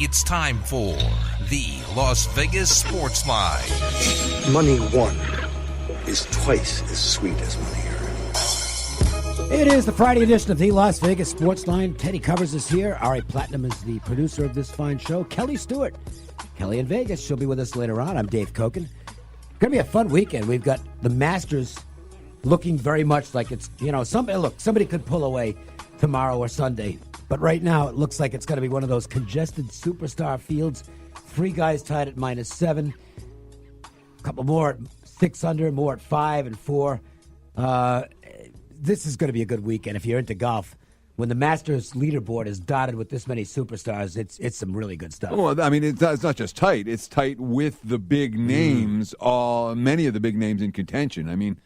It's time for the Las Vegas Sportsline. Money won is twice as sweet as money earned. It is the Friday edition of the Las Vegas Sportsline. Teddy Covers is here. Ari Platinum is the producer of this fine show. Kelly Stewart. Kelly in Vegas. She'll be with us later on. I'm Dave Cokin. Going to be a fun weekend. We've got the Masters looking very much like it's, somebody could pull away tomorrow or Sunday. But right now, it looks like it's going to be one of those congested superstar fields. 3 guys tied at -7. A couple more at 6 under, more at 5 and 4. This is going to be a good weekend if you're into golf. When the Masters leaderboard is dotted with this many superstars, it's some really good stuff. Well, I mean, it's not just tight. It's tight with the big names, many of the big names in contention. I mean,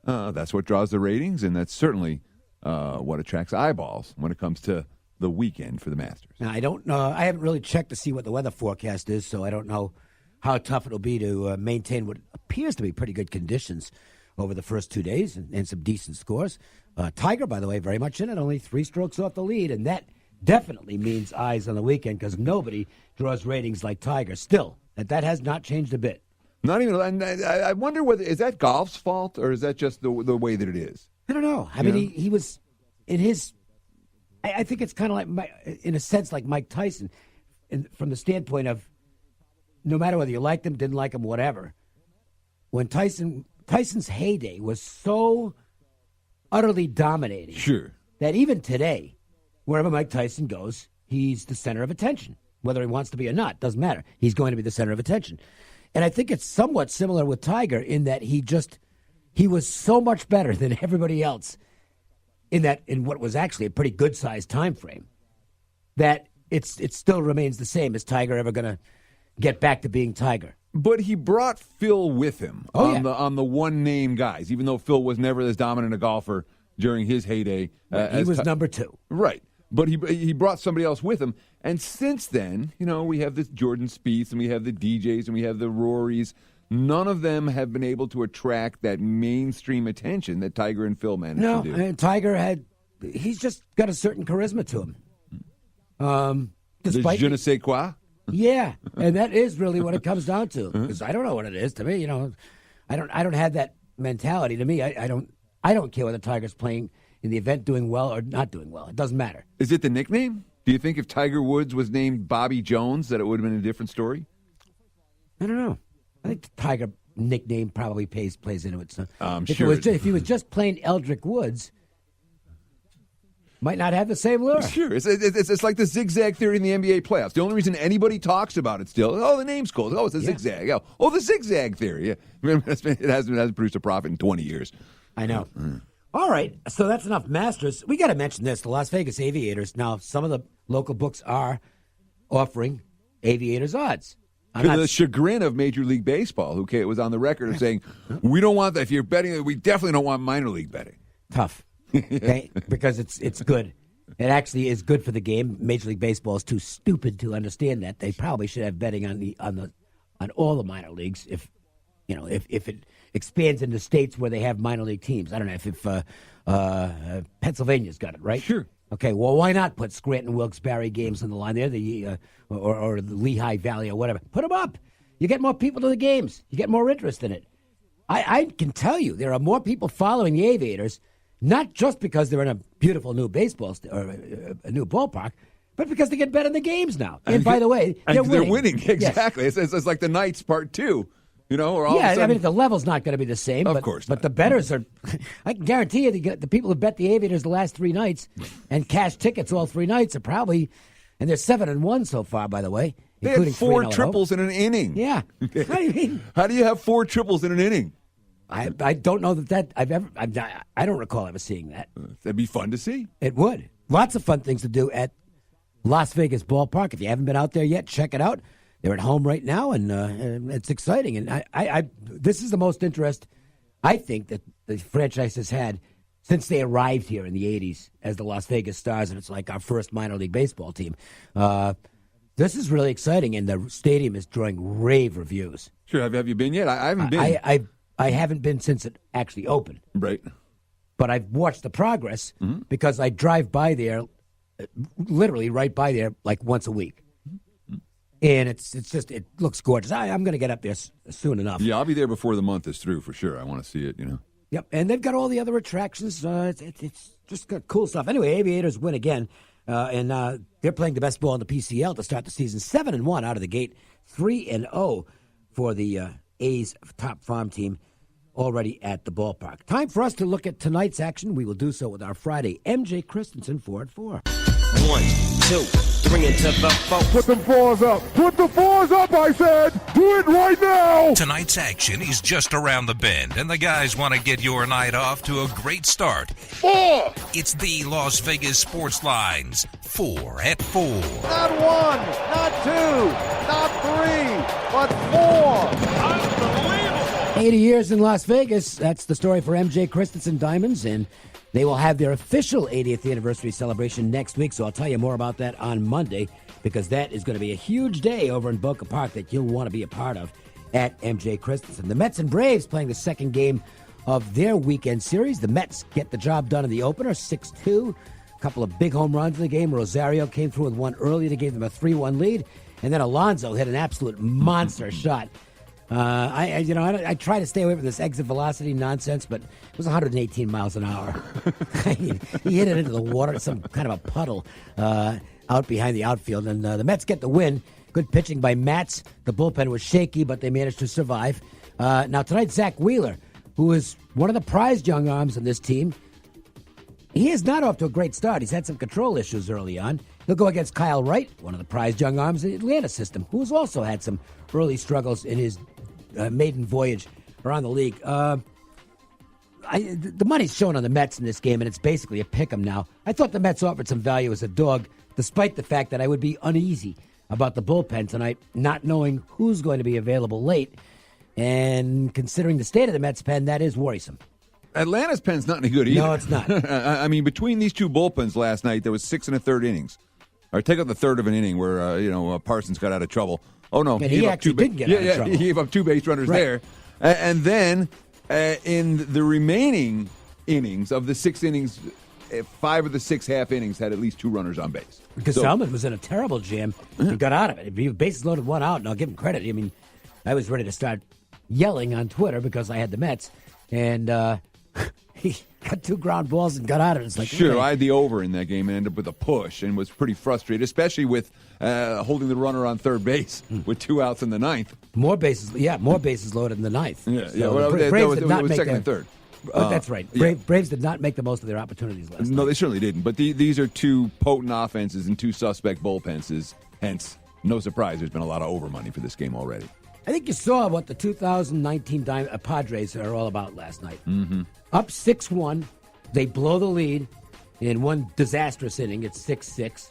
that's what draws the ratings, and that's certainly what attracts eyeballs when it comes to the weekend for the Masters. Now, I don't know. I haven't really checked to see what the weather forecast is, so I don't know how tough it'll be to maintain what appears to be pretty good conditions over the first 2 days and some decent scores. Tiger, by the way, very much in it, only 3 strokes off the lead, and that definitely means eyes on the weekend because nobody draws ratings like Tiger. Still, that has not changed a bit. Not even. And I wonder whether is that golf's fault or is that just the way that it is. I don't know. I mean, he was in his. I think it's kind of like, in a sense, like Mike Tyson, from the standpoint of no matter whether you liked him, didn't like him, whatever. When Tyson's heyday was so utterly dominating, sure, that even today, wherever Mike Tyson goes, he's the center of attention. Whether he wants to be or not, doesn't matter. He's going to be the center of attention. And I think it's somewhat similar with Tiger in that he was so much better than everybody else in what was actually a pretty good-sized time frame, that it still remains the same. Is Tiger ever going to get back to being Tiger? But he brought Phil with him on the one-name guys, even though Phil was never as dominant a golfer during his heyday. He was number 2. Right. But he brought somebody else with him. And since then, we have this Jordan Spieth, and we have the DJs, and we have the Rorys. None of them have been able to attract that mainstream attention that Tiger and Phil managed to do. No, Tiger he's just got a certain charisma to him. Despite je ne sais quoi? Yeah, and that is really what it comes down to. Because I don't know what it is to me. I don't have that mentality. To me, I don't care whether Tiger's playing in the event, doing well or not doing well. It doesn't matter. Is it the nickname? Do you think if Tiger Woods was named Bobby Jones, that it would have been a different story? I don't know. I think the Tiger nickname probably plays into it. So sure. If he was just plain Eldrick Woods, might not have the same lure. Sure. It's like the zigzag theory in the NBA playoffs. The only reason anybody talks about it still, the name's cool. Oh, it's a zigzag. Oh, the zigzag theory. Yeah. It hasn't produced a profit in 20 years. I know. All right, so that's enough Masters. We got to mention this, the Las Vegas Aviators. Now, some of the local books are offering Aviators odds. To the chagrin of Major League Baseball, who was on the record of saying, we don't want that. If you're betting, we definitely don't want minor league betting. Tough. Okay? Because it's good. It actually is good for the game. Major League Baseball is too stupid to understand that. They probably should have betting on all the minor leagues if it expands into states where they have minor league teams. I don't know if Pennsylvania's got it, right? Sure. Okay, well, why not put Scranton Wilkes-Barre games on the line there, or the Lehigh Valley or whatever? Put them up. You get more people to the games. You get more interest in it. I can tell you there are more people following the Aviators, not just because they're in a beautiful new baseball or a new ballpark, but because they get bet in the games now. And by the way, they're winning. Exactly. Yes. It's like the Knights Part 2. Or all of a sudden, I mean, the level's not going to be the same. Of course not. But the bettors are, I can guarantee you, the people who bet the Aviators the last 3 nights and cash tickets all 3 nights are probably, and they're 7-1 so far, by the way. They had 4 triples in an inning. Yeah. I mean, how do you have 4 triples in an inning? I don't know that I don't recall ever seeing that. That'd be fun to see. It would. Lots of fun things to do at Las Vegas Ballpark. If you haven't been out there yet, check it out. They're at home right now, and it's exciting. And I this is the most interest I think that the franchise has had since they arrived here in the 80s as the Las Vegas Stars, and it's like our first minor league baseball team. This is really exciting, and the stadium is drawing rave reviews. Sure. Have you been yet? I haven't been. I haven't been since it actually opened. Right. But I've watched the progress because I drive by there, literally right by there, like once a week. And it looks gorgeous. I'm going to get up there soon enough. Yeah, I'll be there before the month is through for sure. I want to see it, Yep, and they've got all the other attractions. It's just got cool stuff. Anyway, Aviators win again, and they're playing the best ball in the PCL to start the season. 7-1 out of the gate, 3-0 for the A's top farm team already at the ballpark. Time for us to look at tonight's action. We will do so with our Friday MJ Christensen 4 at 4. 1, 2, 3 into the 4. Put them fours up. Put the fours up, I said. Do it right now. Tonight's action is just around the bend, and the guys want to get your night off to a great start. 4. It's the Las Vegas Sports Line's 4 at 4. Not 1, not 2, not 3, but 4. Unbelievable. 80 years in Las Vegas. That's the story for MJ Christensen Diamonds, and they will have their official 80th anniversary celebration next week, so I'll tell you more about that on Monday, because that is going to be a huge day over in Boca Park that you'll want to be a part of at MJ Christensen. The Mets and Braves playing the second game of their weekend series. The Mets get the job done in the opener, 6-2. A couple of big home runs in the game. Rosario came through with one early to give them a 3-1 lead, and then Alonso hit an absolute monster shot. I try to stay away from this exit velocity nonsense, but it was 118 miles an hour. He hit it into the water, some kind of a puddle out behind the outfield, and the Mets get the win. Good pitching by Matz. The bullpen was shaky, but they managed to survive. Now tonight, Zach Wheeler, who is one of the prized young arms in this team, he is not off to a great start. He's had some control issues early on. He'll go against Kyle Wright, one of the prized young arms in the Atlanta system, who has also had some early struggles in his maiden voyage around the league. The money's shown on the Mets in this game, and it's basically a pick 'em now. I thought the Mets offered some value as a dog, despite the fact that I would be uneasy about the bullpen tonight, not knowing who's going to be available late. And considering the state of the Mets pen, that is worrisome. Atlanta's pen's not any good either. No, it's not. I mean, between these two bullpens last night, there was 6 1/3 innings. Or take out the third of an inning where Parsons got out of trouble. Oh no, and he actually didn't get out of trouble. He gave up 2 base runners there, and then in the remaining innings of the 6 innings, 5 of the 6 half innings had at least 2 runners on base. Because Selman was in a terrible jam and got out of it. If he bases loaded 1 out, and I'll give him credit. I mean, I was ready to start yelling on Twitter because I had the Mets, and he got 2 ground balls and got out of it. It's like, sure, okay. I had the over in that game and ended up with a push and was pretty frustrated, especially with holding the runner on third base with 2 outs in the 9th. More bases loaded in the 9th. Yeah. Well, Braves did not make second and third. That's right. Braves did not make the most of their opportunities last night. No, they certainly didn't. But these are 2 potent offenses and 2 suspect bullpens. Hence, no surprise, there's been a lot of over money for this game already. I think you saw what the 2019 Padres are all about last night. Mm-hmm. Up 6-1. They blow the lead in one disastrous inning. It's 6-6.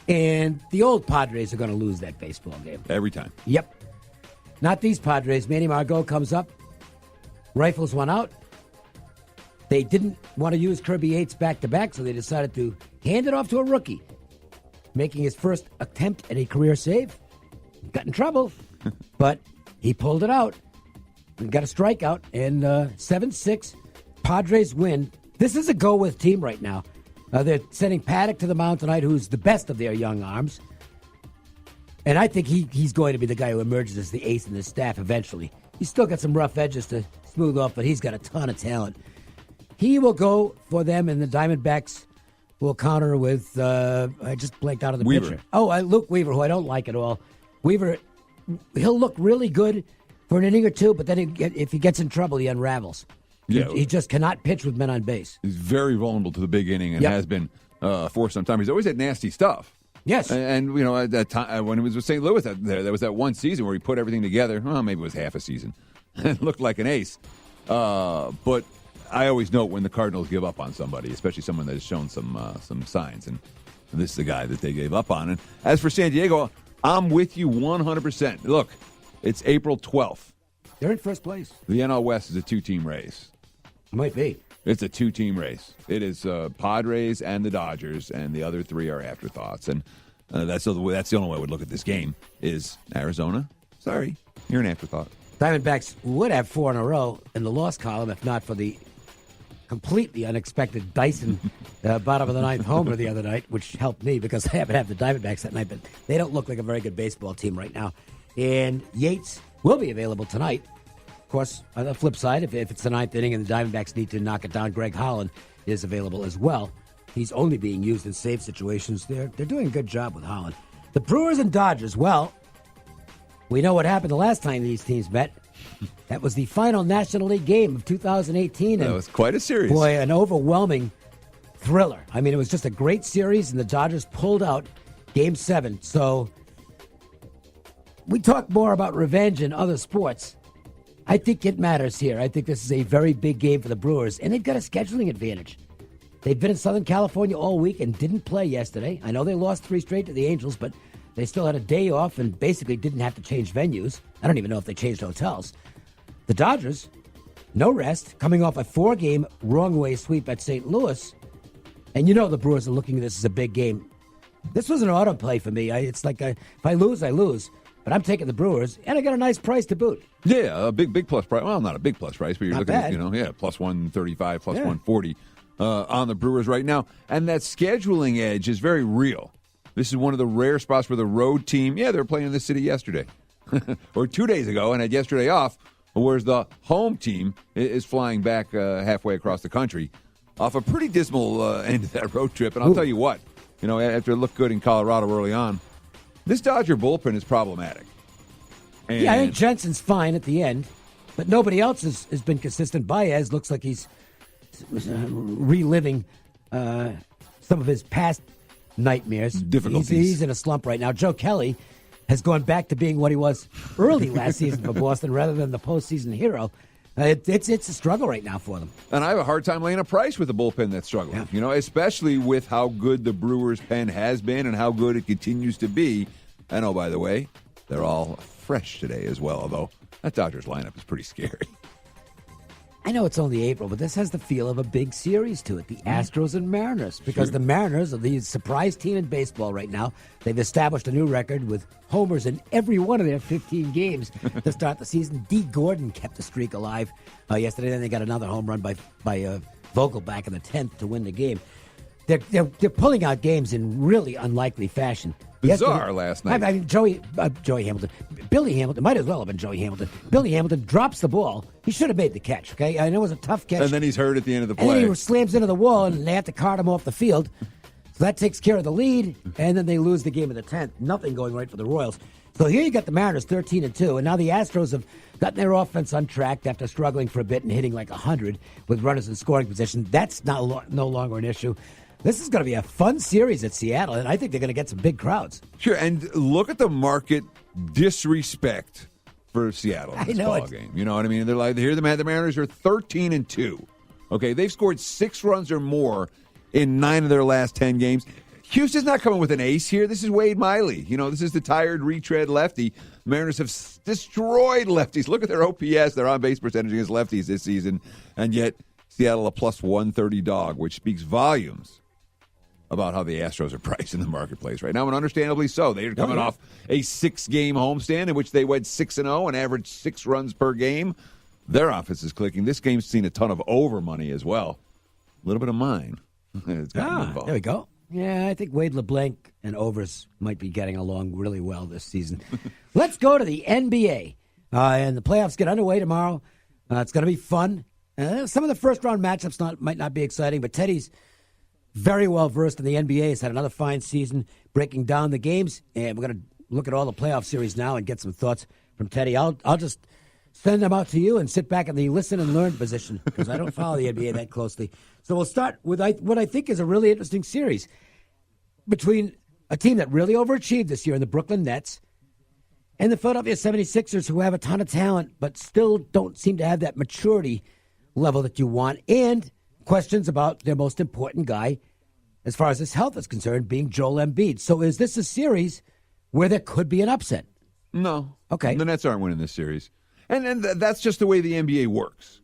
And the old Padres are going to lose that baseball game. Every time. Yep. Not these Padres. Manny Margot comes up, rifles 1 out. They didn't want to use Kirby Yates back-to-back, so they decided to hand it off to a rookie, making his first attempt at a career save. Got in trouble, but he pulled it out and got a strikeout. And 7-6, Padres win. This is a go-with team right now. They're sending Paddock to the mound tonight, who's the best of their young arms. And I think he's going to be the guy who emerges as the ace in this staff eventually. He's still got some rough edges to smooth off, but he's got a ton of talent. He will go for them, and the Diamondbacks will counter with, I just blanked out of the Weaver. pitcher. Oh, Luke Weaver, who I don't like at all. Weaver, he'll look really good for an inning or 2, but then if he gets in trouble, he unravels. Yeah. He just cannot pitch with men on base. He's very vulnerable to the big inning and has been for some time. He's always had nasty stuff. Yes. And at that time, when he was with St. Louis, there was that one season where he put everything together. Well, maybe it was half a season. And looked like an ace. But I always note when the Cardinals give up on somebody, especially someone that has shown some signs. And this is the guy that they gave up on. And as for San Diego, I'm with you 100%. Look, it's April 12th. They're in first place. The NL West is a 2-team race. Might be. It's a 2-team race. It is Padres and the Dodgers, and the other 3 are afterthoughts. And that's the only way I would look at this game is Arizona. Sorry, you're an afterthought. Diamondbacks would have 4 in a row in the loss column if not for the completely unexpected Dyson bottom of the ninth homer the other night, which helped me because I happen to have the Diamondbacks that night, but they don't look like a very good baseball team right now. And Yates will be available tonight. Of course, on the flip side, if it's the ninth inning and the Diamondbacks need to knock it down, Greg Holland is available as well. He's only being used in save situations. They're doing a good job with Holland. The Brewers and Dodgers, well, we know what happened the last time these teams met. That was the final National League game of 2018. That was quite a series. Boy, an overwhelming thriller. I mean, it was just a great series, and the Dodgers pulled out Game 7. So we talk more about revenge in other sports. I think it matters here. I think this is a very big game for the Brewers, and they've got a scheduling advantage. They've been in Southern California all week and didn't play yesterday. I know they lost 3 straight to the Angels, but they still had a day off and basically didn't have to change venues. I don't even know if they changed hotels. The Dodgers, no rest, coming off a 4-game wrong-way sweep at St. Louis. And you know the Brewers are looking at this as a big game. This was an autoplay for me. It's like if I lose, I lose. But I'm taking the Brewers, and I got a nice price to boot. Yeah, a big plus price. Well, not a big plus price, but you're Not looking bad. at, plus 135, plus 140 on the Brewers right now. And that scheduling edge is very real. This is one of the rare spots where the road team, they were playing in this city yesterday or 2 days ago and had yesterday off, whereas the home team is flying back halfway across the country off a pretty dismal end of that road trip. And I'll tell you what, after it looked good in Colorado early on, this Dodger bullpen is problematic. And I think Jensen's fine at the end, but nobody else has been consistent. Baez looks like he's reliving some of his past nightmares. Difficulties. He's in a slump right now. Joe Kelly has gone back to being what he was early last season for Boston rather than the postseason hero. It's a struggle right now for them. And I have a hard time laying a price with a bullpen that's struggling, especially with how good the Brewers' pen has been and how good it continues to be. And, by the way, they're all fresh today as well, although that Dodgers lineup is pretty scary. I know it's only April, but this has the feel of a big series to it, the Astros and Mariners, because the Mariners are the surprise team in baseball right now. They've established a new record with homers in every one of their 15 games to start the season. D. Gordon kept the streak alive yesterday. Then they got another home run by Vogelbach in the 10th to win the game. They're pulling out games in really unlikely fashion. Bizarre last night. I mean, Joey Hamilton. Billy Hamilton might as well have been Joey Hamilton. Billy Hamilton drops the ball. He should have made the catch, okay? I know it was a tough catch. And then he's hurt at the end of the play. And then he slams into the wall, and they have to cart him off the field. So that takes care of the lead, and then they lose the game in the 10th. Nothing going right for the Royals. So here you got the Mariners 13-2, and now the Astros have gotten their offense untracked after struggling for a bit and hitting like 100 with runners in scoring position. That's no longer an issue. This is going to be a fun series at Seattle, and I think they're going to get some big crowds. Sure, and look at the market disrespect for Seattle in this ball game. You know what I mean? They're like, here the Mariners are 13-2. Okay, they've scored 6 runs or more in 9 of their last 10 games. Houston's not coming with an ace here. This is Wade Miley. This is the tired retread lefty. Mariners have destroyed lefties. Look at their OPS, their on-base percentage against lefties this season, and yet Seattle a plus 130 dog, which speaks volumes about how the Astros are priced in the marketplace right now, and understandably so. They're coming off a 6-game homestand in which they went 6-0 and averaged 6 runs per game. Their offense is clicking. This game's seen a ton of over money as well. A little bit of mine. It's gotten involved. There we go. Yeah, I think Wade LeBlanc and overs might be getting along really well this season. Let's go to the NBA. And the playoffs get underway tomorrow. It's going to be fun. Some of the first-round matchups might not be exciting, but Teddy's very well versed in the NBA. He's had another fine season breaking down the games, and we're going to look at all the playoff series now and get some thoughts from Teddy. I'll just send them out to you and sit back in the listen and learn position because I don't follow the NBA that closely. So we'll start with what I think is a really interesting series between a team that really overachieved this year in the Brooklyn Nets and the Philadelphia 76ers, who have a ton of talent but still don't seem to have that maturity level that you want, and questions about their most important guy, as far as his health is concerned, being Joel Embiid. So is this a series where there could be an upset? No. Okay. The Nets aren't winning this series. And that's just the way the NBA works.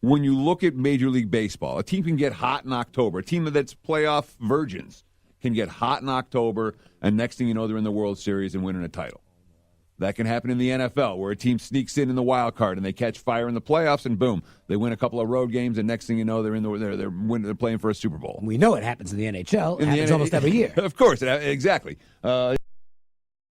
When you look at Major League Baseball, a team can get hot in October. A team that's playoff virgins can get hot in October, and next thing you know, they're in the World Series and winning a title. That can happen in the NFL, where a team sneaks in the wild card and they catch fire in the playoffs, and boom, they win a couple of road games, and next thing you know, they're playing for a Super Bowl. We know it happens in the NHL. It happens almost every year. Of course, exactly.